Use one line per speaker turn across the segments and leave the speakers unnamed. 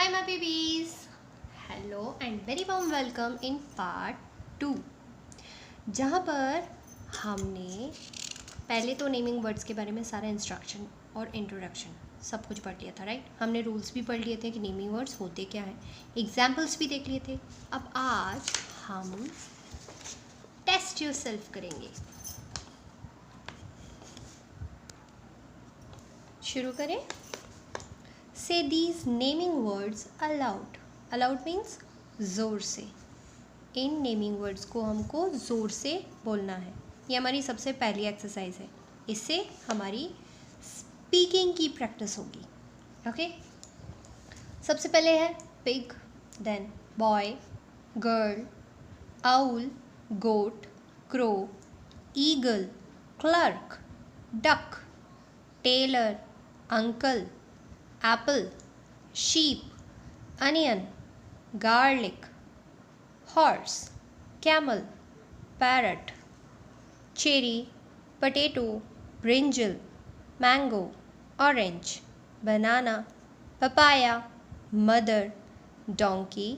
Hi my babies! Hello and very warm welcome in part 2 जहाँ पर हमने पहले तो नेमिंग वर्ड्स के बारे में सारा इंस्ट्रक्शन और इंट्रोडक्शन सब कुछ पढ़ लिया था, राइट। हमने रूल्स भी पढ़ लिए थे कि नेमिंग वर्ड्स होते क्या हैं, एग्जाम्पल्स भी देख लिए थे। अब आज हम टेस्ट योरसेल्फ करेंगे। शुरू करें। से these naming words allowed. Allowed means ज़ोर से। इन नेमिंग वर्ड्स को हमको ज़ोर से बोलना है। ये हमारी सबसे पहली एक्सरसाइज है। इससे हमारी स्पीकिंग की प्रैक्टिस होगी। ओके, सबसे पहले है pig, then boy, girl, owl, goat, crow, eagle, clerk, duck, tailor, uncle, apple, sheep, onion, garlic, horse, camel, parrot, cherry, potato, brinjal, mango, orange, banana, papaya, mother, donkey,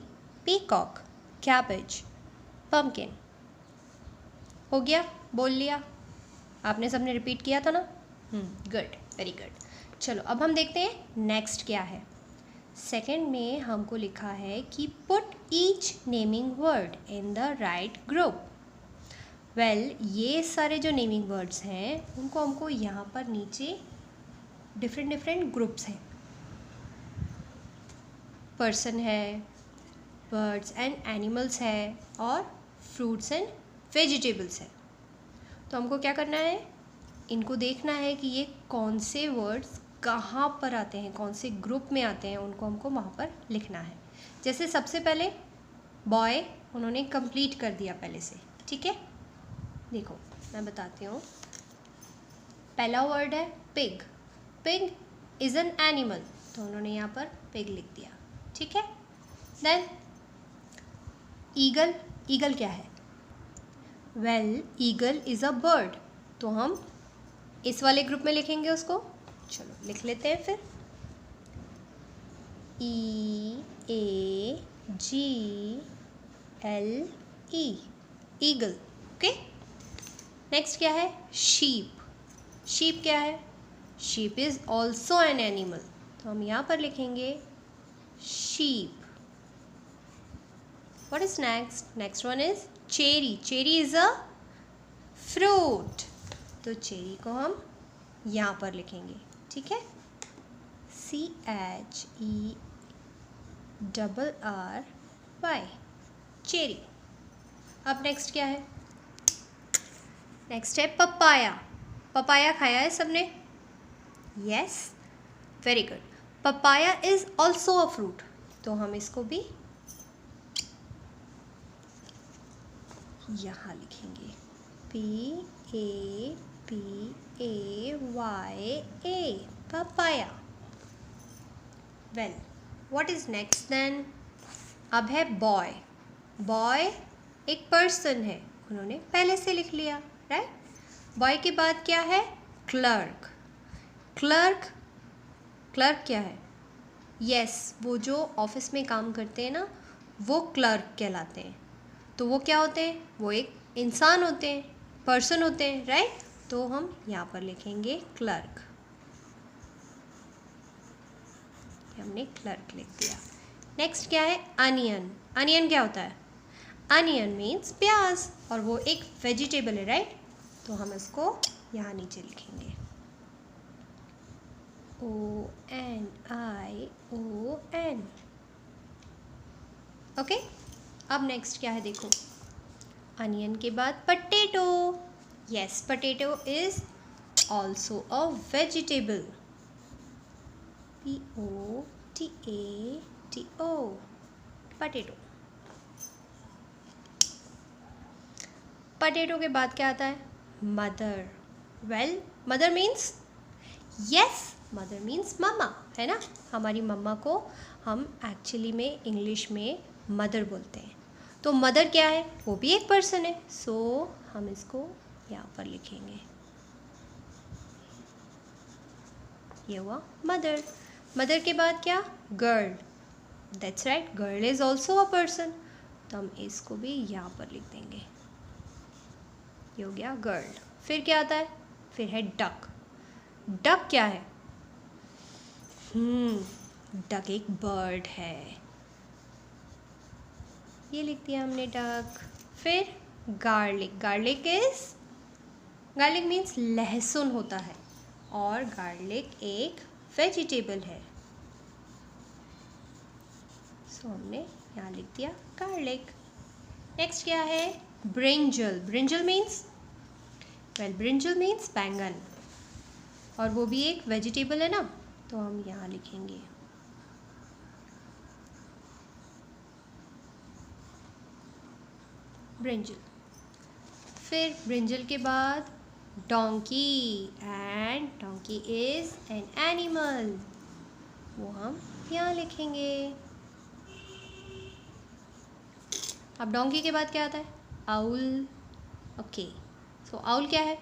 peacock, cabbage, pumpkin। हो गया, बोल लिया आपने, सबने repeat किया था ना। Good, very good. चलो अब हम देखते हैं नेक्स्ट क्या है। सेकंड में हमको लिखा है कि put each naming word in the right group. Well, ये सारे जो नेमिंग वर्ड्स हैं उनको हमको यहाँ पर नीचे डिफरेंट ग्रुप्स हैं। पर्सन है, बर्ड्स एंड एनिमल्स है, और फ्रूट्स एंड वेजिटेबल्स है। तो हमको क्या करना है, इनको देखना है कि ये कौन से वर्ड्स कहाँ पर आते हैं, कौन से ग्रुप में आते हैं, उनको हमको वहाँ पर लिखना है। जैसे सबसे पहले बॉय उन्होंने कंप्लीट कर दिया पहले से, ठीक है। देखो मैं बताती हूँ। पहला वर्ड है pig. Pig is an animal, तो उन्होंने यहाँ पर पिग लिख दिया, ठीक है। Then eagle. ईगल क्या है? Well, eagle is a bird, तो हम इस वाले ग्रुप में लिखेंगे उसको। चलो लिख लेते हैं फिर। EAGLE, eagle. ओके, नेक्स्ट क्या है? शीप। शीप क्या है? Sheep is also an animal, तो हम यहाँ पर लिखेंगे sheep. What is next? Next one is cherry. Cherry is a fruit, तो चेरी को हम यहाँ पर लिखेंगे, ठीक है। CHERRY, cherry. अब नेक्स्ट क्या है? नेक्स्ट है पपाया। पपाया खाया है सबने? Yes, very good. Papaya is also a fruit, तो हम इसको भी यहाँ लिखेंगे PAPAYA, papaya. Well, what is next then? अब है बॉय। बॉय एक पर्सन है, उन्होंने पहले से लिख लिया, राइट। बॉय के बाद क्या है? क्लर्क। क्लर्क, क्लर्क क्या है? यस, वो जो ऑफिस में काम करते हैं ना, वो क्लर्क कहलाते हैं। तो वो क्या होते हैं? वो एक इंसान होते हैं, पर्सन होते हैं, राइट। तो हम यहाँ पर लिखेंगे क्लर्क। हमने क्लर्क लिख दिया। नेक्स्ट क्या है? अनियन। अनियन क्या होता है? अनियन मीन्स प्याज, और वो एक वेजिटेबल है, राइट। तो हम इसको यहाँ नीचे लिखेंगे ONION। ओके, अब नेक्स्ट क्या है देखो। अनियन के बाद potato. Yes, potato is also a vegetable, POTATO, potato. Potato के बाद क्या आता है? Mother. Well, mother means, yes, mother means मम्मा, है ना। हमारी मम्मा को हम एक्चुअली में इंग्लिश में मदर बोलते हैं। तो मदर क्या है? वो भी एक पर्सन है, सो हम इसको यहाँ पर लिखेंगे, ये हुआ मदर। मदर के बाद क्या? Girl. That's right, girl is also a person, तो हम इसको भी यहाँ पर लिख देंगे। ये हो गया गर्ल। फिर क्या आता है? फिर है डक। डक क्या है? डक एक बर्ड है, ये लिख दिया हमने डक। फिर गार्लिक। गार्लिक मीन्स लहसुन होता है, और गार्लिक एक वेजिटेबल है, सो हमने यहाँ लिख दिया गार्लिक। नेक्स्ट क्या है? ब्रिंजल। ब्रिंजल मीन्स बैंगन, और वो भी एक वेजिटेबल है ना, तो हम यहाँ लिखेंगे ब्रिंजल। फिर ब्रिंजल के बाद donkey, and donkey is an animal, वो हम यहाँ लिखेंगे। अब डोंकी के बाद क्या आता है? आउल। ओके, सो आउल क्या है?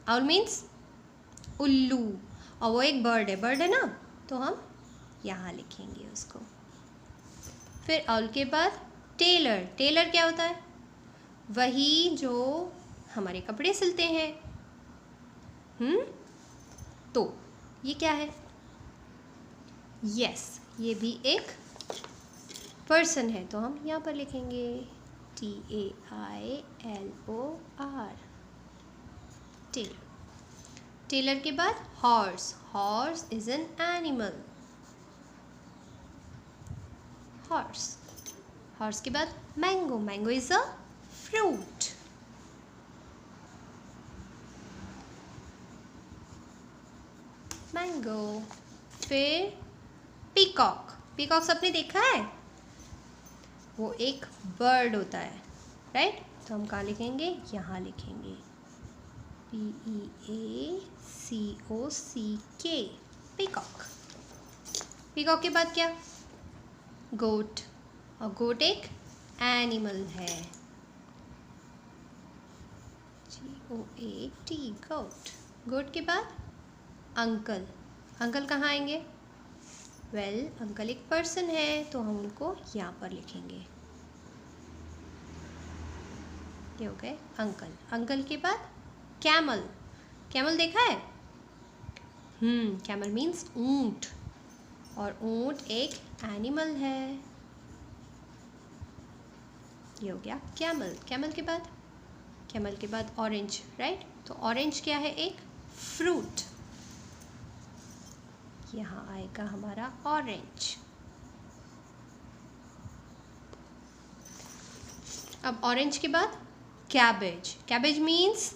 आउल मीन्स उल्लू, और वो एक बर्ड है ना, तो हम यहाँ लिखेंगे उसको। फिर आउल के बाद टेलर। टेलर क्या होता है? वही जो हमारे कपड़े सिलते हैं। तो ये क्या है? यस, ये भी एक पर्सन है, तो हम यहाँ पर लिखेंगे TAILOR, टेलर। टेलर के बाद horse. Horse is an animal, horse. Horse के बाद mango. Mango is a fruit. Mango. फिर पीकॉक। पीकॉक सबने देखा है? वो एक बर्ड होता है, राइट? तो हम कहाँ लिखेंगे? यहाँ लिखेंगे PEACOCK, पीकॉक। पीकॉक के बाद क्या? गोट, और गोट एक एनिमल है, GOAT, गोट। गोट के बाद अंकल। अंकल कहाँ आएंगे? वेल, अंकल एक पर्सन है, तो हम उनको यहाँ पर लिखेंगे। ये हो गए अंकल। अंकल के बाद कैमल। कैमल देखा है? कैमल मीन्स ऊंट, और ऊंट एक एनिमल है, ये हो गया कैमल। कैमल के बाद ऑरेंज, राइट? तो ऑरेंज क्या है? एक फ्रूट, यहाँ आएगा हमारा ऑरेंज। अब ऑरेंज के बाद कैबेज। कैबेज मीन्स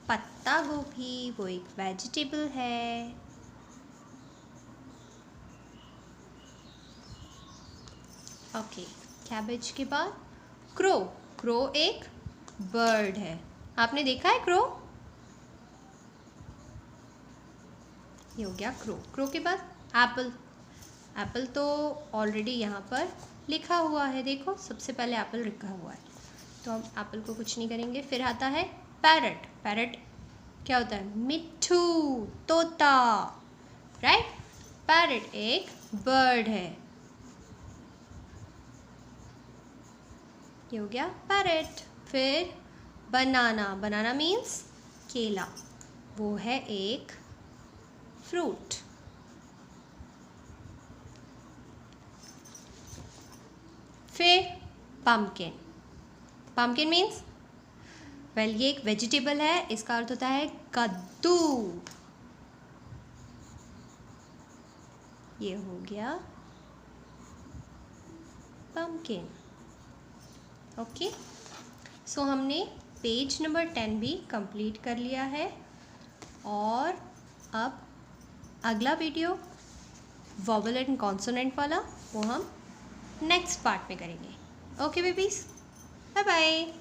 पत्ता गोभी, वो एक वेजिटेबल है। ओके, कैबेज के बाद क्रो। क्रो एक बर्ड है, आपने देखा है क्रो? ये हो गया क्रो। क्रो के बाद एप्पल। एप्पल तो ऑलरेडी यहाँ पर लिखा हुआ है, देखो सबसे पहले एप्पल लिखा हुआ है, तो हम एप्पल को कुछ नहीं करेंगे। फिर आता है पैरट। पैरट क्या होता है? मिट्ठू, तोता, राइट? पैरट एक बर्ड है, ये हो गया पैरट। फिर बनाना। बनाना मीन्स केला, वो है एक फ्रूट। फिर पम्पकिन। पम्पकिन मीन्स वेल, ये एक वेजिटेबल है, इसका अर्थ होता है कद्दू, ये हो गया पम्पकिन। ओके, सो हमने पेज नंबर 10 भी कंप्लीट कर लिया है, और अब अगला वीडियो वॉवल एंड कॉन्सोनेंट वाला, वो हम नेक्स्ट पार्ट में करेंगे। Okay babies, bye bye.